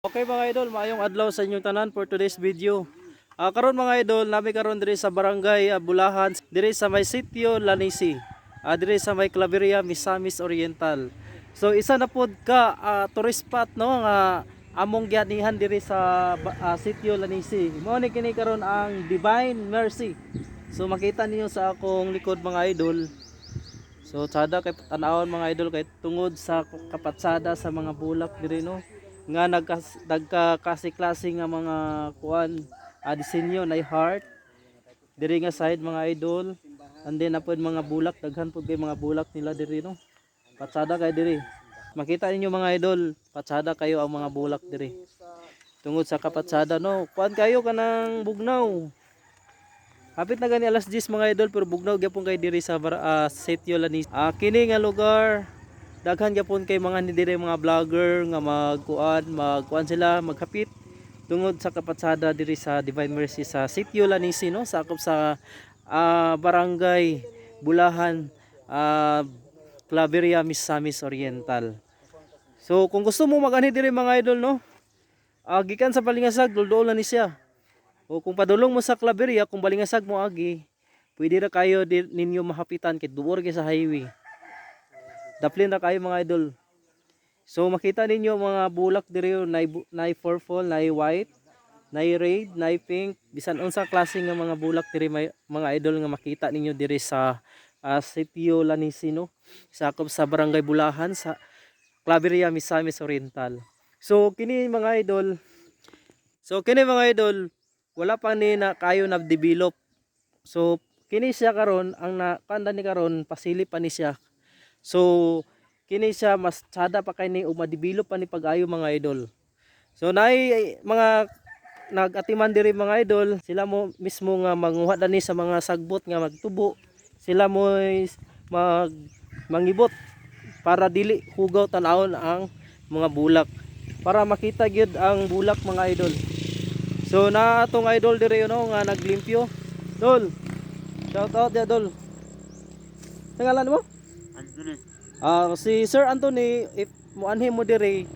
Okay mga idol, maayong adlaw sa inyong tanan for today's video. Karon mga idol, nabi karon diri sa barangay Bulahan, diri sa may sitio Lanisi. Diri sa may Claveria, Misamis Oriental. So isa na pod ka tourist spot no nga among gianihan diri sa sitio Lanisi. Mao ni kini karon ang Divine Mercy. So makita niyo sa akong likod mga idol. So sada kay tan-awon mga idol kay tungod sa kapatsada sa mga bulak diri no nga nagka-klase nga mga kuan disenyo na heart diri nga side mga idol, and then apod mga bulak, daghan pud kay mga bulak nila diri no. Patsada kay diri, makita ninyo mga idol, patsada kayo ang mga bulak diri tungod sa kapatsada no. Kuan kayo kanang bugnaw, hapit na gani alas 10 mga idol, pero bugnaw gyapon kay diri sa Sitio Lanis. Kini nga lugar daghan gyapon kay mga ni diri mga vlogger nga magkuan sila maghapit tungod sa kapatsada diri sa Divine Mercy sa Sitio Lanisi no, sakop sa barangay Bulahan, Claveria, Misamis Oriental. So kung gusto mo magani diri mga idol no, gikan sa Balingasag dulduol na ni siya. O kung padulong mo sa Claveria, kung Balingasag mo agi, pwede ra kayo ninyo mahapitan kay duor kay sa highway. Daplin na kayo mga idol. So makita ninyo mga bulak diri na purple, na white, na red, na pink, bisan unsa klase nga mga bulak diri mga idol nga makita ninyo diri sa Sitio Lanisi no, sakop sa barangay Bulahan sa Claveria, Misamis Oriental. So kini mga idol, wala pa ni na kayo na develop. So kini siya karon ang nakanda ni karon pasilip pa ni siya. So kini siya mas tsada pa kay ni ug ma-develop pa ni pag-ayo mga idol. So naay mga nag-atiman diri mga idol, sila mo mismo nga manguha dani sa mga sagbot nga magtubo. Sila mo mangibot para dili hugaw tan-awon ang mga bulak, para makita gyud ang bulak mga idol. So na atong idol diri no nga naglimpyo. Dol. Shout out ya dol. Tingalan mo? Si Sir Anthony, if muanhin mo diri,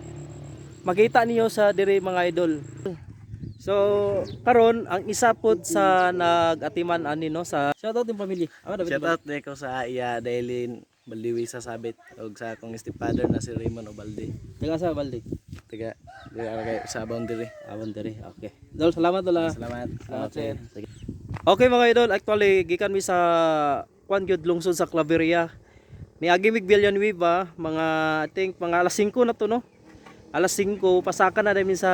makita niyo sa diri mga idol. So karon ang isa pod sa nag-atiman ani no sa shoutout din pamilya. Shoutout din ko sa iya Dailin Baldiwi sa Sabit ug sa akong stepfather na si Raymond Obalde. Taga sa Balde. Taga kay sa boundary. Boundary. Okay. Dol, salamat dol. Salamat. Okay. Okay mga idol, actually gikan mi sa Kwan gyud lungsod sa Claveria. Niagi mig Villanueva, mga I think mga alas 5 na to no. Alas 5 pasaka na namin sa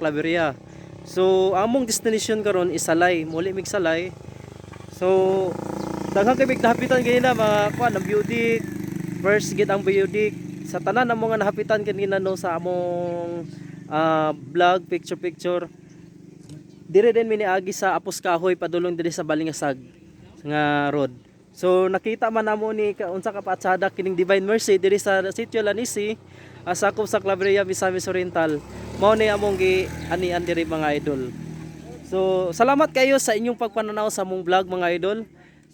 Claveria. So among destination karon is Salay, muli mig Salay. So daghang kay mig nahapitan kanina mga kwan ang Budik. First gid ang Budik sa tanan na mga nahapitan kanina no sa among vlog picture. Dire din miniagi sa Apos Kahoy padulong diri sa Balingasag nga road. So nakita man namo ni unsa ka patsada kining Divine Mercy diri sa Sitio Lanisi, sakop sa Claveria, Misamis Oriental. Mao ni among gianian diri mga idol. So salamat kayo sa inyong pagpananaw sa among vlog mga idol.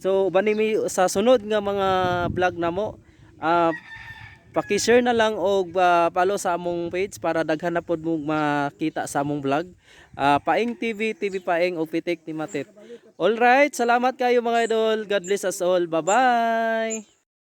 So bani mi sa sunod nga mga vlog namo, paki-share na lang og follow sa among page para daghan na pod mo makita sa among vlog. Paing TV, TV Paing o Pitik ni Matip. All right, salamat kayo mga idol. God bless us all. Bye-bye.